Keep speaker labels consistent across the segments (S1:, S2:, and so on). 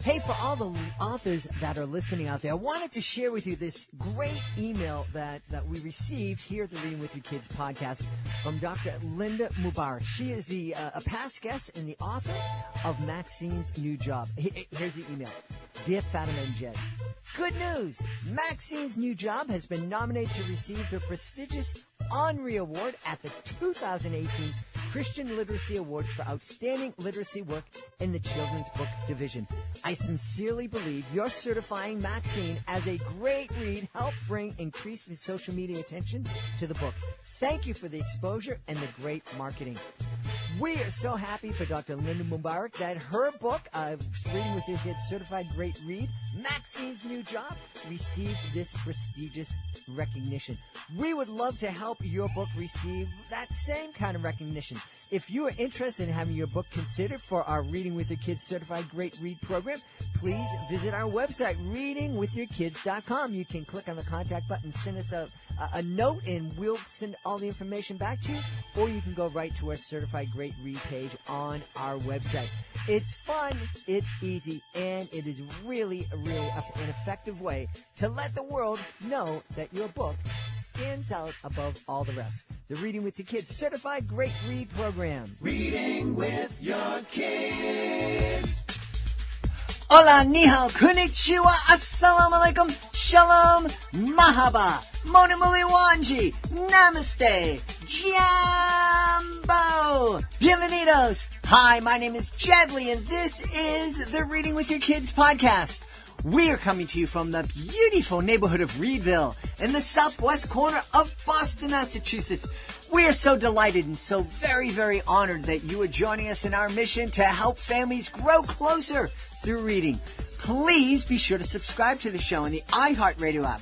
S1: Hey, for all the authors that are listening out there, I wanted to share with you this great email that we received here at the Reading with Your Kids podcast from Dr. Linda Mubarak. She is a past guest and the author of Maxine's New Job. Here's the email. Dear Fatima and Jed, good news! Maxine's New Job has been nominated to receive the prestigious Henri Award at the 2018 Christian Literacy Awards for Outstanding Literacy Work in the Children's Book Division. I sincerely believe your certifying Maxine as a great read helped bring increased social media attention to the book. Thank you for the exposure and the great marketing. We are so happy for Dr. Linda Mubarak that her book, Reading with Your Kids Certified Great Read, Maxine's New Job, received this prestigious recognition. We would love to help your book receive that same kind of recognition. If you are interested in having your book considered for our Reading with Your Kids Certified Great Read program, please visit our website, readingwithyourkids.com. You can click on the contact button, send us a note, and we'll send all the information back to you, or you can go right to our Certified Great Read page on our website. It's fun, it's easy, and it is really an effective way to let the world know that your book stands out above all the rest. The Reading with Your Kids Certified Great Read program.
S2: Reading with your kids.
S1: Hola, ni hao, konnichiwa, assalamu alaikum, shalom, mahaba, moni muli wanji, namaste, jambo, bienvenidos. Hi, my name is Jedley, and this is the Reading with Your Kids podcast. We are coming to you from the beautiful neighborhood of Reedville in the southwest corner of Boston, Massachusetts. We are so delighted and so very honored that you are joining us in our mission to help families grow closer through reading. Please be sure to subscribe to the show on the iHeartRadio app,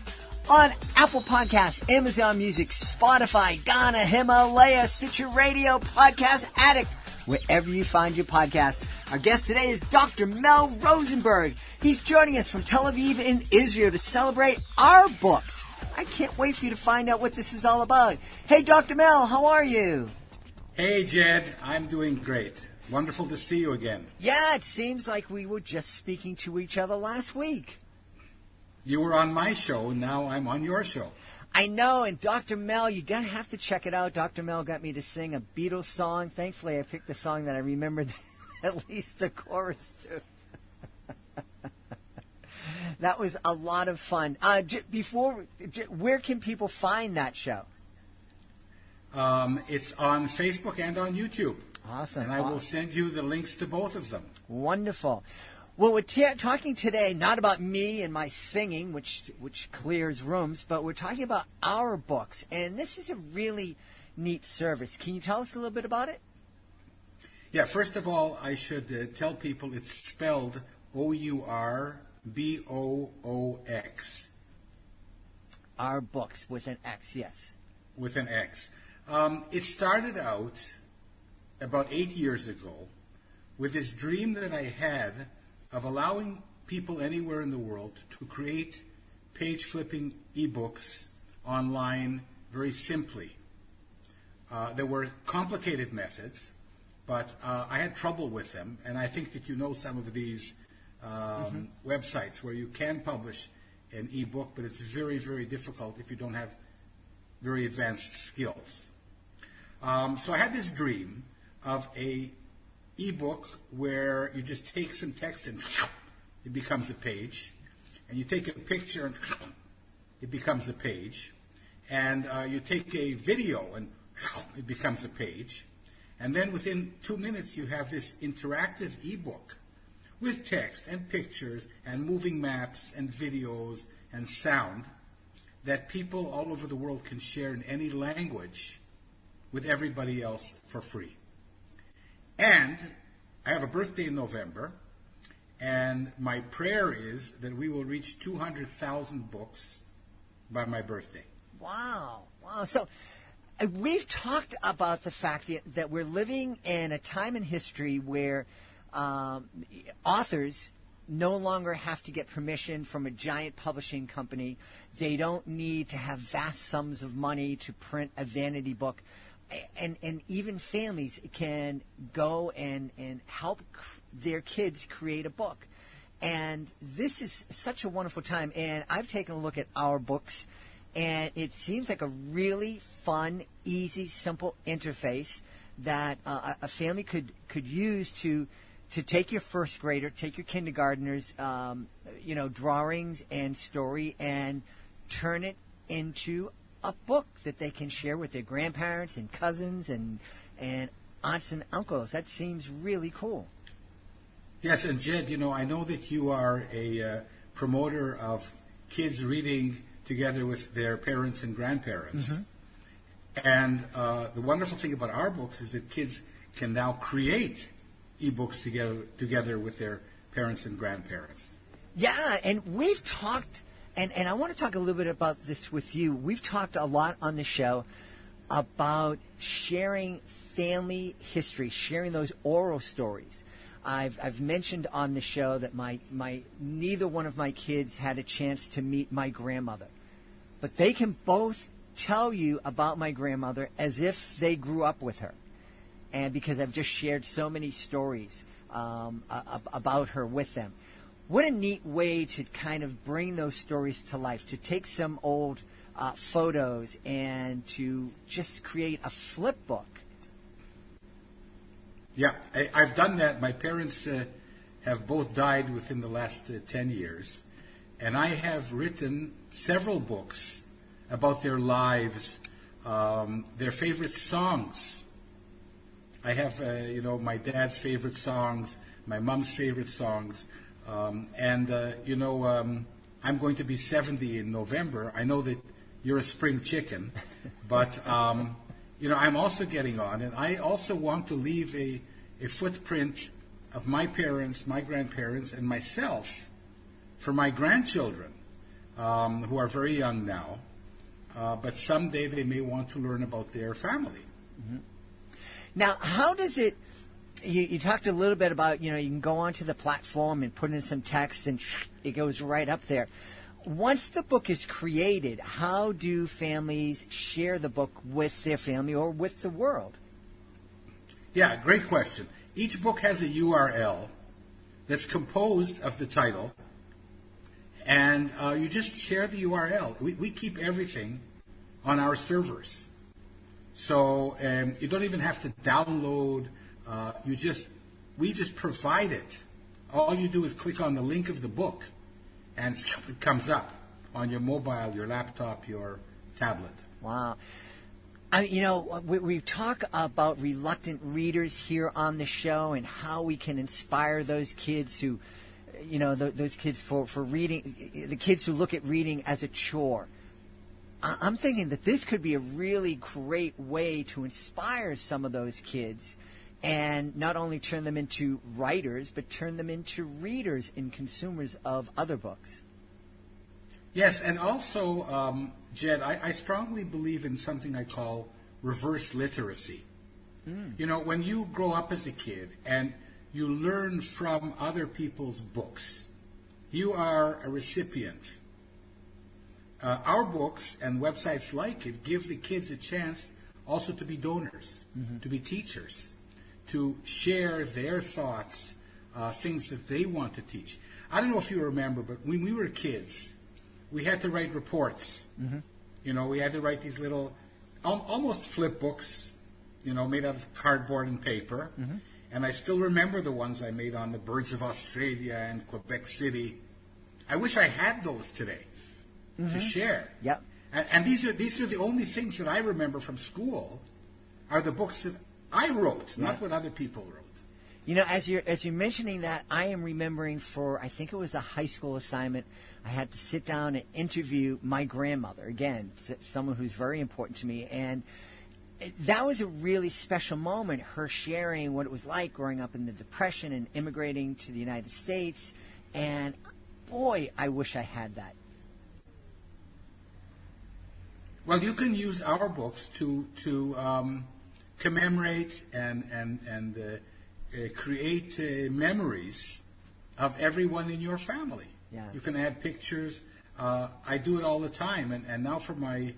S1: on Apple Podcasts, Amazon Music, Spotify, Ghana, Himalaya, Stitcher Radio, Podcast Addict, wherever you find your podcast. Our guest today is Dr. Mel Rosenberg. He's joining us from Tel Aviv in Israel to celebrate Ourboox. I can't wait for you to find out what this is all about. Hey, Dr. Mel, how are you?
S3: Hey, Jed. I'm doing great. Wonderful to see you again.
S1: Yeah, it seems like we were just speaking to each other last week.
S3: You were on my show, and now I'm on your show.
S1: I know, and Dr. Mel, you gotta have to check it out. Dr. Mel got me to sing a Beatles song. Thankfully, I picked a song that I remembered at least the chorus to. That was a lot of fun. Where can people find that show?
S3: It's on Facebook and on YouTube.
S1: Awesome.
S3: And I will send you the links to both of them.
S1: Wonderful. Well, we're talking today not about me and my singing, which clears rooms, but we're talking about Ourboox, and this is a really neat service. Can you tell us a little bit about it?
S3: Yeah, first of all, I should tell people it's spelled Ourboox.
S1: Ourboox with an X, yes.
S3: With an X. It started out about 8 years ago with this dream that I had of allowing people anywhere in the world to create page-flipping ebooks online very simply. There were complicated methods, but I had trouble with them, and I think that you know some of these websites where you can publish an ebook, but it's very difficult if you don't have very advanced skills. So I had this dream of a ebook where you just take some text and it becomes a page, and you take a picture and it becomes a page, and you take a video and it becomes a page, and then within 2 minutes you have this interactive ebook with text and pictures and moving maps and videos and sound that people all over the world can share in any language with everybody else for free. And I have a birthday in November, and my prayer is that we will reach 200,000 books by my birthday.
S1: Wow. So we've talked about the fact that we're living in a time in history where authors no longer have to get permission from a giant publishing company. They don't need to have vast sums of money to print a vanity book. And even families can go and help their kids create a book. And this is such a wonderful time. And I've taken a look at Ourboox, and it seems like a really fun, easy, simple interface that a family could use to take your first grader, take your kindergartners, drawings and story, and turn it into a book that they can share with their grandparents and cousins and aunts and uncles. That seems really cool.
S3: Yes, and Jed, I know that you are a promoter of kids reading together with their parents and grandparents.
S1: Mm-hmm.
S3: And the wonderful thing about Ourboox is that kids can now create ebooks together with their parents and grandparents.
S1: Yeah, and we've talked, and I want to talk a little bit about this with you. We've talked a lot on the show about sharing family history, sharing those oral stories. I've mentioned on the show that neither one of my kids had a chance to meet my grandmother, but they can both tell you about my grandmother as if they grew up with her, and because I've just shared so many stories about her with them. What a neat way to kind of bring those stories to life, to take some old photos and to just create a flip book.
S3: Yeah, I've done that. My parents have both died within the last 10 years, and I have written several books about their lives, their favorite songs. I have, my dad's favorite songs, my mom's favorite songs, I'm going to be 70 in November. I know that you're a spring chicken, but I'm also getting on, and I also want to leave a footprint of my parents, my grandparents, and myself for my grandchildren, who are very young now, but someday they may want to learn about their family.
S1: Mm-hmm. Now, how does it, you talked a little bit about, you can go onto the platform and put in some text and it goes right up there. Once the book is created, how do families share the book with their family or with the world?
S3: Yeah, great question. Each book has a URL that's composed of the title, and you just share the URL. We keep everything on our servers. So you don't even have to download. We just provide it. All you do is click on the link of the book, and it comes up on your mobile, your laptop, your tablet.
S1: Wow. We talk about reluctant readers here on the show and how we can inspire those kids who, those kids for reading, the kids who look at reading as a chore. I'm thinking that this could be a really great way to inspire some of those kids and not only turn them into writers, but turn them into readers and consumers of other books.
S3: Yes, and also, Jed, I strongly believe in something I call reverse literacy. Mm. When you grow up as a kid and you learn from other people's books, you are a recipient. Ourboox and websites like it give the kids a chance also to be donors, mm-hmm. to be teachers, to share their thoughts, things that they want to teach. I don't know if you remember, but when we were kids, we had to write reports. Mm-hmm. We had to write these little, almost flip books, made out of cardboard and paper. Mm-hmm. And I still remember the ones I made on the birds of Australia and Quebec City. I wish I had those today mm-hmm. to share.
S1: Yep.
S3: And these are the only things that I remember from school are the books that I wrote, not what other people wrote.
S1: As you're mentioning that, I am remembering I think it was a high school assignment, I had to sit down and interview my grandmother, again, someone who's very important to me, and that was a really special moment, her sharing what it was like growing up in the Depression and immigrating to the United States, and boy, I wish I had that.
S3: Well, you can use Ourboox to commemorate and create memories of everyone in your family.
S1: Yeah.
S3: You can add pictures. I do it all the time. And now for my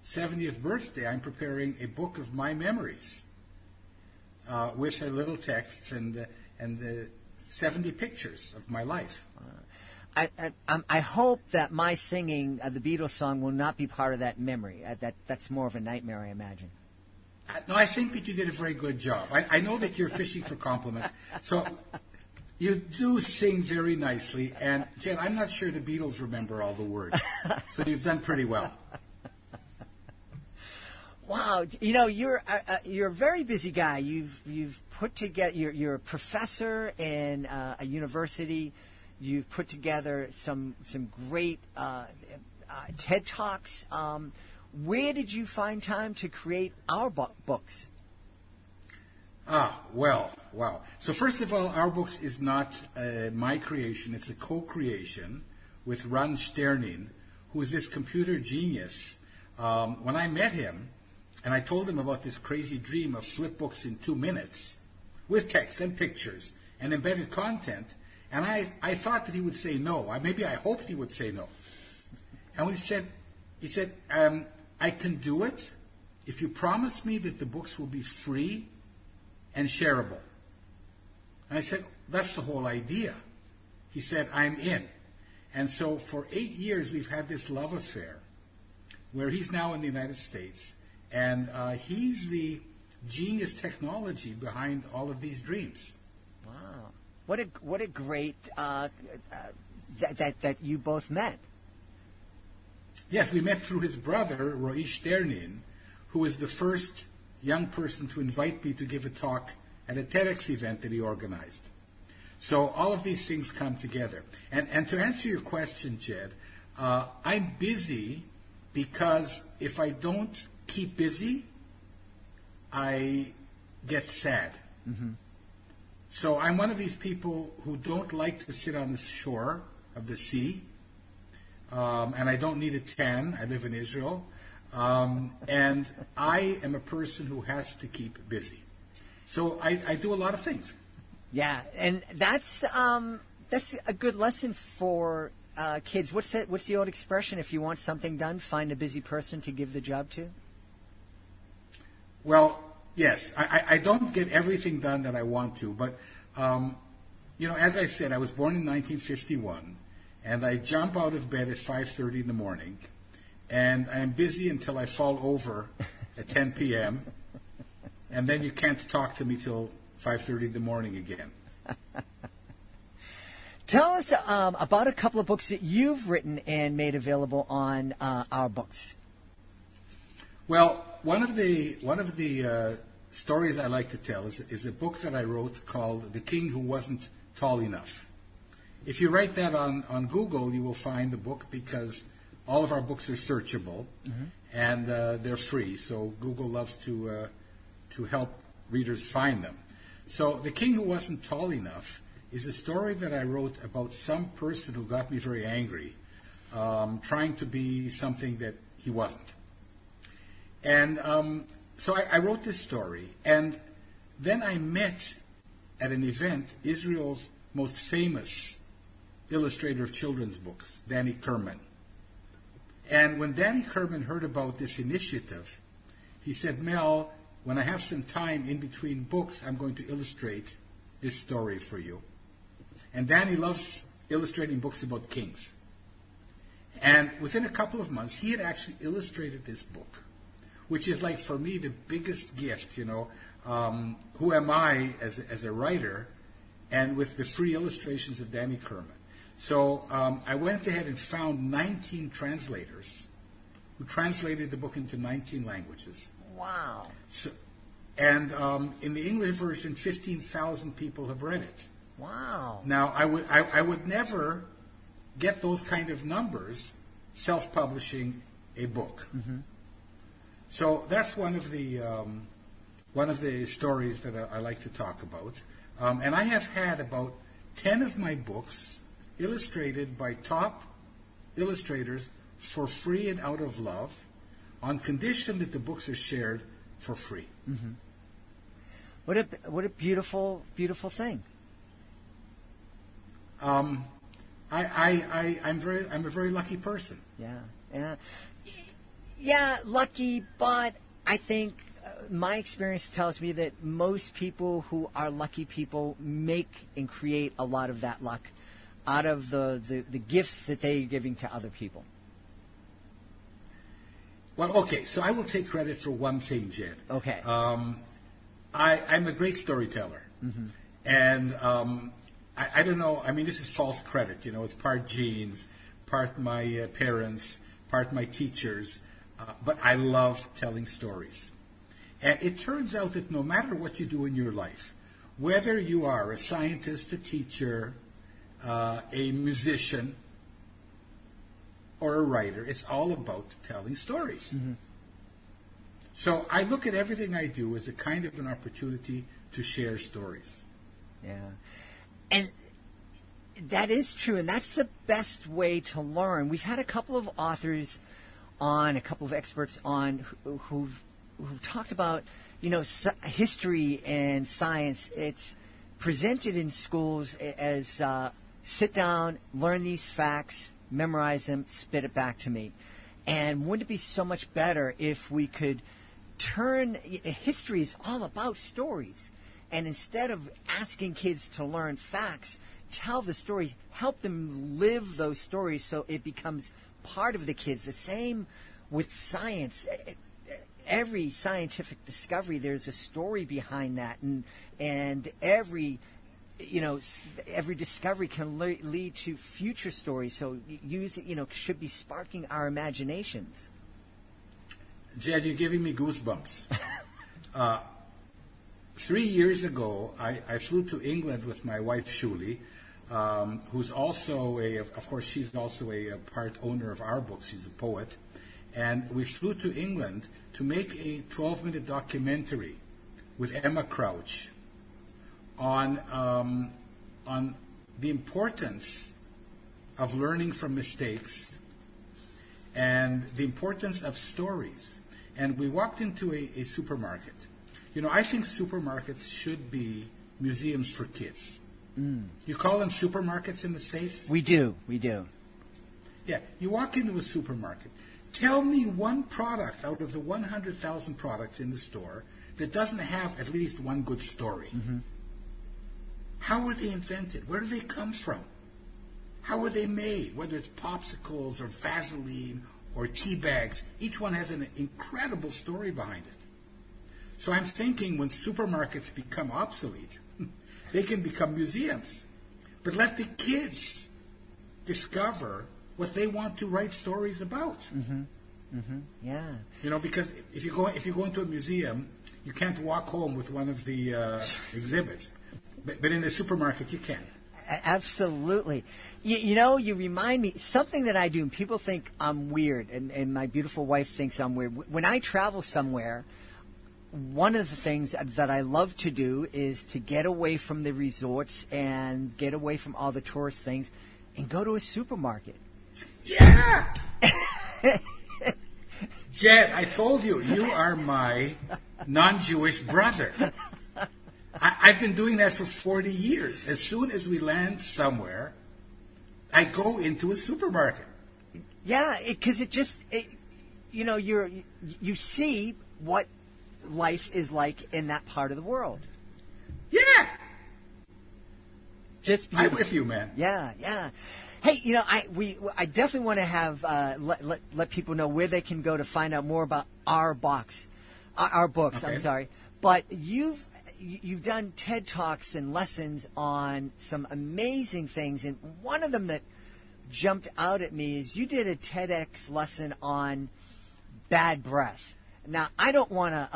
S3: 70th birthday, I'm preparing a book of my memories with a little text and 70 pictures of my life.
S1: I hope that my singing the Beatles song will not be part of that memory. That's more of a nightmare, I imagine.
S3: No, I think that you did a very good job. I know that you're fishing for compliments. So you do sing very nicely. And, Jen, I'm not sure the Beatles remember all the words. So you've done pretty well.
S1: Wow, you're a very busy guy. You've put together. You're a professor in a university. You've put together some great TED Talks. Where did you find time to create Ourboox?
S3: Wow. So first of all, Ourboox is not my creation. It's a co-creation with Ron Sternin, who is this computer genius. When I met him, and I told him about this crazy dream of flipbooks in 2 minutes, with text and pictures and embedded content, and I thought that he would say no. Maybe I hoped he would say no. And when he said, I can do it if you promise me that the books will be free and shareable. And I said, that's the whole idea. He said, I'm in. And so for 8 years, we've had this love affair where he's now in the United States, and he's the genius technology behind all of these dreams.
S1: Wow. What a great that you both met.
S3: Yes, we met through his brother, Roy Sternin, who was the first young person to invite me to give a talk at a Tedx event that he organized. So all of these things come together. And to answer your question, Jed, I'm busy because if I don't keep busy, I get sad. Mm-hmm. So I'm one of these people who don't like to sit on the shore of the sea, and I don't need a tan. I live in Israel, and I am a person who has to keep busy. So I do a lot of things.
S1: Yeah, and that's a good lesson for kids. What's the old expression? If you want something done, find a busy person to give the job to.
S3: Well, yes, I don't get everything done that I want to, but as I said, I was born in 1951, and I jump out of bed at 5:30 in the morning, and I'm busy until I fall over at 10 p.m., and then you can't talk to me till 5:30 in the morning again.
S1: Tell us about a couple of books that you've written and made available on Ourboox.
S3: Well, one of the stories I like to tell is a book that I wrote called "The King Who Wasn't Tall Enough." If you write that on Google, you will find the book because all of our books are searchable, mm-hmm. and they're free. So Google loves to help readers find them. So "The King Who Wasn't Tall Enough" is a story that I wrote about some person who got me very angry, trying to be something that he wasn't. And so I wrote this story, and then I met at an event Israel's most famous illustrator of children's books, Danny Kerman. And when Danny Kerman heard about this initiative, he said, "Mel, when I have some time in between books, I'm going to illustrate this story for you." And Danny loves illustrating books about kings. And within a couple of months, he had actually illustrated this book, which is like, for me, the biggest gift, who am I as a writer, and with the free illustrations of Danny Kerman. So I went ahead and found 19 translators who translated the book into 19 languages.
S1: Wow.
S3: So, and in the English version, 15,000 people have read it.
S1: Wow.
S3: Now, I would never get those kind of numbers self-publishing a book. Mm-hmm. So that's one of the stories that I like to talk about. And I have had about 10 of my books illustrated by top illustrators for free and out of love, on condition that the books are shared for free.
S1: Mm-hmm. What a beautiful, beautiful thing.
S3: I'm a very lucky person.
S1: Yeah, lucky, but I think my experience tells me that most people who are lucky people make and create a lot of that luck out of the gifts that they're giving to other people.
S3: Well, okay, so I will take credit for one thing, Jed.
S1: Okay.
S3: I'm a great storyteller. Mm-hmm. And I don't know, I mean, this is false credit. You know, it's part genes, part my parents, part my teachers. But I love telling stories. And it turns out that no matter what you do in your life, whether you are a scientist, a teacher, a musician, or a writer, it's all about telling stories. Mm-hmm. So I look at everything I do as a kind of an opportunity to share stories.
S1: Yeah. And that is true, and that's the best way to learn. We've had a couple of authors on, a couple of experts on who've talked about, history and science. It's presented in schools as sit down, learn these facts, memorize them, spit it back to me. And wouldn't it be so much better if we could turn, history is all about stories. And instead of asking kids to learn facts, tell the stories, help them live those stories so it becomes part of the kids. The same with science. Every scientific discovery, there's a story behind that, and every discovery can lead to future stories. So should be sparking our imaginations.
S3: Jed, you're giving me goosebumps. 3 years ago, I flew to England with my wife Shuli, who's also she's also a part owner of Ourboox. She's a poet. And we flew to England to make a 12-minute documentary with Emma Crouch on the importance of learning from mistakes and the importance of stories. And we walked into a supermarket. I think supermarkets should be museums for kids. Mm. You call them supermarkets in the States?
S1: We do.
S3: Yeah, you walk into a supermarket. Tell me one product out of the 100,000 products in the store that doesn't have at least one good story. Mm-hmm. How were they invented? Where do they come from? How were they made? Whether it's popsicles or Vaseline or tea bags, each one has an incredible story behind it. So I'm thinking when supermarkets become obsolete, they can become museums. But let the kids discover what they want to write stories about. Mm-hmm. Mm-hmm. Yeah. Because if you go into a museum, you can't walk home with one of the exhibits. But in the supermarket, you can.
S1: Absolutely. You remind me, something that I do, and people think I'm weird, and my beautiful wife thinks I'm weird. When I travel somewhere, one of the things that I love to do is to get away from the resorts and get away from all the tourist things and go to a supermarket.
S3: Yeah! Jed, I told you, you are my non-Jewish brother. I've been doing that for 40 years. As soon as we land somewhere, I go into a supermarket.
S1: Yeah, because you see what life is like in that part of the world.
S3: Yeah.
S1: Just
S3: I'm with you, man.
S1: Yeah. Hey, I definitely want to have let people know where they can go to find out more about Ourboox.
S3: Okay.
S1: I'm sorry, but you've done TED Talks and lessons on some amazing things, and one of them that jumped out at me is you did a TEDx lesson on bad breath. Now, I don't want to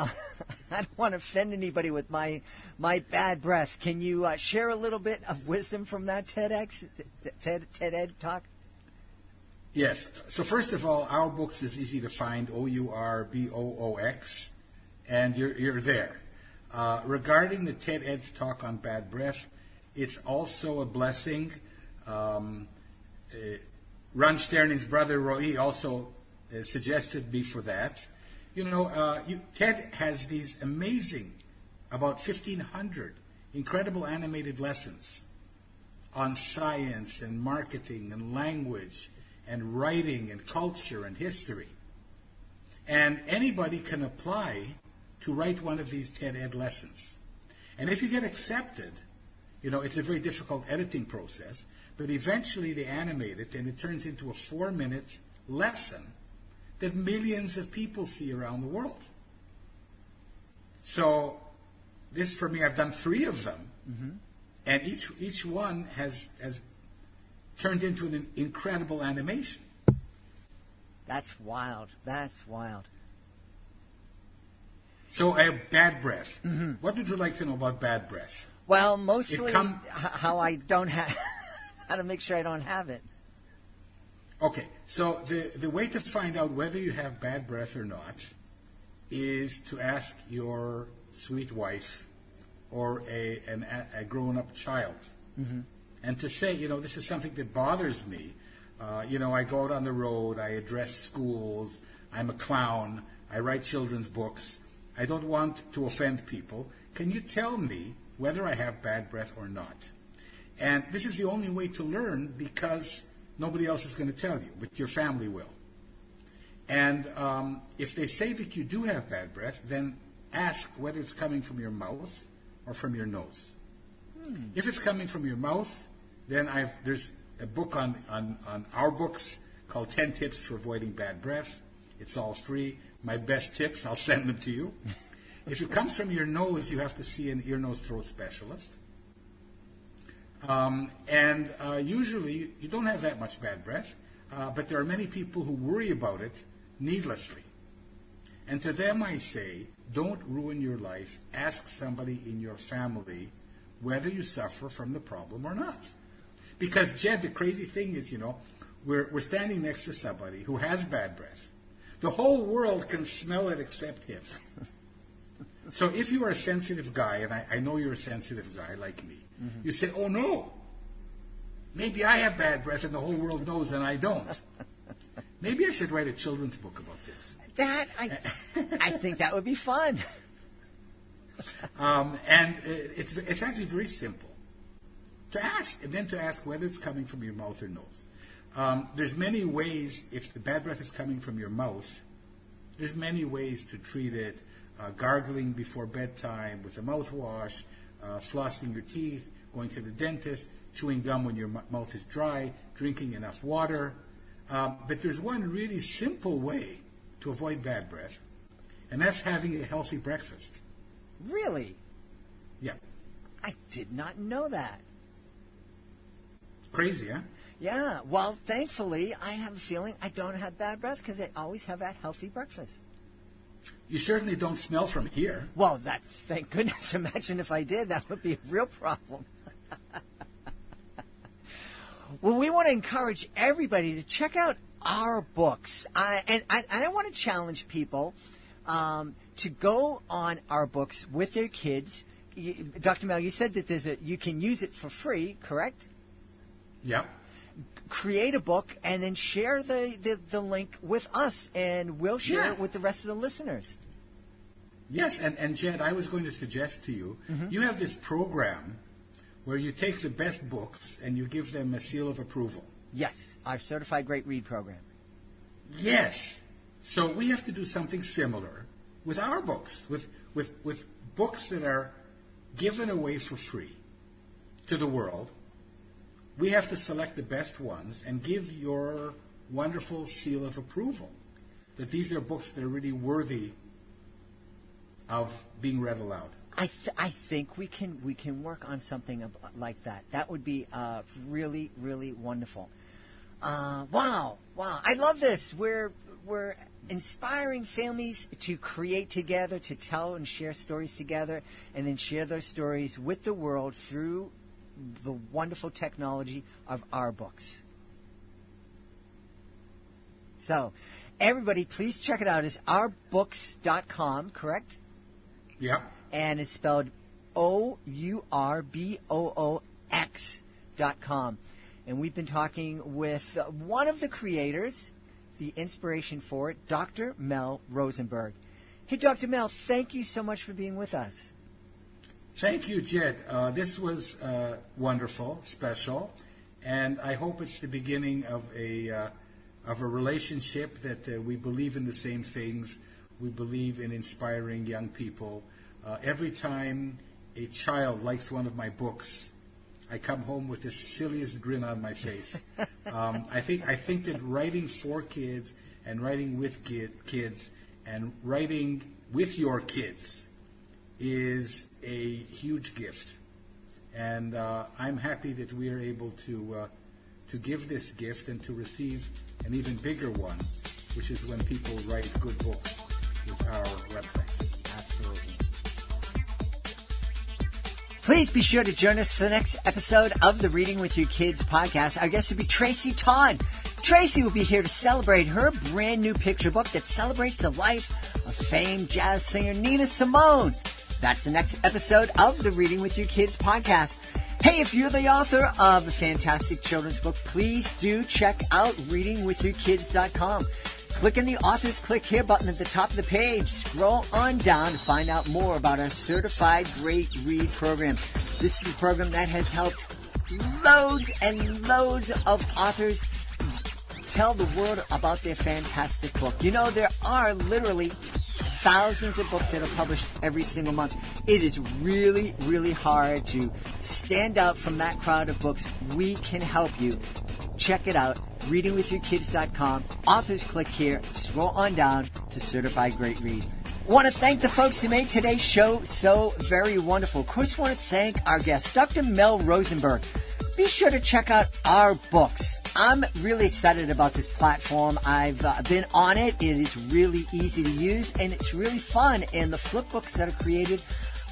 S1: offend anybody with my bad breath. Can you share a little bit of wisdom from that TEDx, TED Ed talk?
S3: Yes. So first of all, Ourboox is easy to find, Ourboox, and you're there. Regarding the TED Ed talk on bad breath, it's also a blessing. Ron Sterning's brother Roy also suggested me for that. TED has these amazing, about 1,500 incredible animated lessons on science and marketing and language and writing and culture and history. And anybody can apply to write one of these TED Ed lessons. And if you get accepted, it's a very difficult editing process, but eventually they animate it and it turns into a 4-minute lesson that millions of people see around the world. So this, for me, I've done 3 of them, and each one has turned into an incredible animation.
S1: That's wild. That's wild.
S3: So I have bad breath. What would you like to know about bad breath?
S1: Well, mostly how I don't have, how to make sure I don't have it.
S3: Okay, so the way to find out whether you have bad breath or not is to ask your sweet wife or a grown-up child, and to say, this is something that bothers me. I go out on the road, I address schools, I'm a clown, I write children's books. I don't want to offend people. Can you tell me whether I have bad breath or not? And this is the only way to learn, because nobody else is going to tell you, but your family will. And if they say that you do have bad breath, then ask whether it's coming from your mouth or from your nose. If it's coming from your mouth, then there's a book on Ourboox called 10 Tips for Avoiding Bad Breath. It's all free. My best tips, I'll send them to you. If it comes from your nose, you have to see an ear, nose, throat specialist. And usually you don't have that much bad breath, but there are many people who worry about it needlessly. And to them I say, don't ruin your life. Ask somebody in your family whether you suffer from the problem or not. Because, Jed, the crazy thing is, we're standing next to somebody who has bad breath. The whole world can smell it except him. So if you are a sensitive guy, and I know you're a sensitive guy like me, you say, oh no, maybe I have bad breath and the whole world knows and I don't. Maybe I should write a children's book about this.
S1: I think that would be fun.
S3: And it's actually very simple to ask, and then to ask whether it's coming from your mouth or nose. There's many ways, if the bad breath is coming from your mouth, there's many ways to treat it. Gargling before bedtime with a mouthwash, flossing your teeth, going to the dentist, chewing gum when your mouth is dry, drinking enough water. But there's one really simple way to avoid bad breath, and that's having a healthy breakfast.
S1: Really?
S3: Yeah.
S1: I did not know that.
S3: Crazy, huh?
S1: Yeah. Well, thankfully, I have a feeling I don't have bad breath because I always have that healthy breakfast.
S3: You certainly don't smell from here.
S1: Well, thank goodness. Imagine if I did. That would be a real problem. Well, we want to encourage everybody to check out our books. And I want to challenge people to go on our books with their kids. Dr. Mel, you said that you can use it for free, correct?
S3: Yeah.
S1: Create a book and then share the link with us, and we'll share it with the rest of the listeners.
S3: Yes, and Jed, I was going to suggest to you, you have this program where you take the best books and you give them a seal of approval.
S1: Yes, our Certified Great Read program.
S3: Yes. So we have to do something similar with our books, with books that are given away for free to the world. We have to select the best ones and give your wonderful seal of approval that these are books that are really worthy of being read aloud.
S1: I think we can work on something like that. That would be really, really wonderful. Wow. I love this. We're inspiring families to create together, to tell and share stories together, and then share those stories with the world through the wonderful technology of our books. So, everybody, please check it out. It's ourboox.com, correct?
S3: Yeah.
S1: And it's spelled Ourboox.com. And we've been talking with one of the creators, the inspiration for it, Dr. Mel Rosenberg. Hey, Dr. Mel, thank you so much for being with us.
S3: Thank you, Jed. This was wonderful, special, and I hope it's the beginning of a relationship that we believe in the same things. We believe in inspiring young people. Every time a child likes one of my books, I come home with the silliest grin on my face. I think that writing for kids and writing with kids and writing with your kids is a huge gift. And I'm happy that we are able to give this gift and to receive an even bigger one, which is when people write good books with our websites.
S1: Absolutely. Please be sure to join us for the next episode of the Reading with Your Kids podcast. Our guest will be Tracy Todd. Tracy will be here to celebrate her brand new picture book that celebrates the life of famed jazz singer Nina Simone. That's the next episode of the Reading with Your Kids podcast. Hey, if you're the author of a fantastic children's book, please do check out readingwithyourkids.com. Click on the Authors Click Here button at the top of the page. Scroll on down to find out more about our Certified Great Read program. This is a program that has helped loads and loads of authors tell the world about their fantastic book. You know, there are literally thousands of books that are published every single month. It is really, really hard to stand out from that crowd of books. We can help you. Check it out, readingwithyourkids.com. Authors Click Here. Scroll on down to Certified Great Read. I want to thank the folks who made today's show so very wonderful. Of course, I want to thank our guest, Dr. Mel Rosenberg. Be sure to check out Ourboox. I'm really excited about this platform. I've been on it. It is really easy to use, and it's really fun. And the flipbooks that are created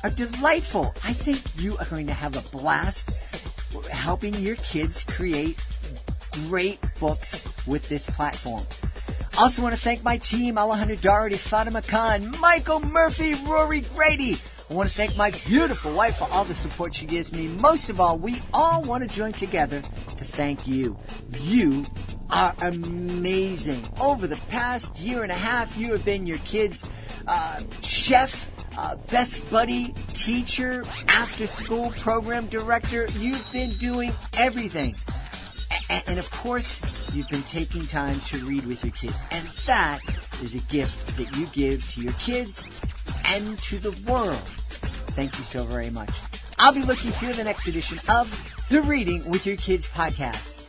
S1: are delightful. I think you are going to have a blast helping your kids create great books with this platform. Also want to thank my team, Alejandro Doherty, Fatima Khan, Michael Murphy, Rory Grady. I want to thank my beautiful wife for all the support she gives me. Most of all, we all want to join together to thank you. You are amazing. Over the past year and a half, you have been your kids' chef, best buddy, teacher, after-school program director. You've been doing everything. And of course, you've been taking time to read with your kids. And that is a gift that you give to your kids and to the world. Thank you so very much. I'll be looking for the next edition of the Reading with Your Kids podcast.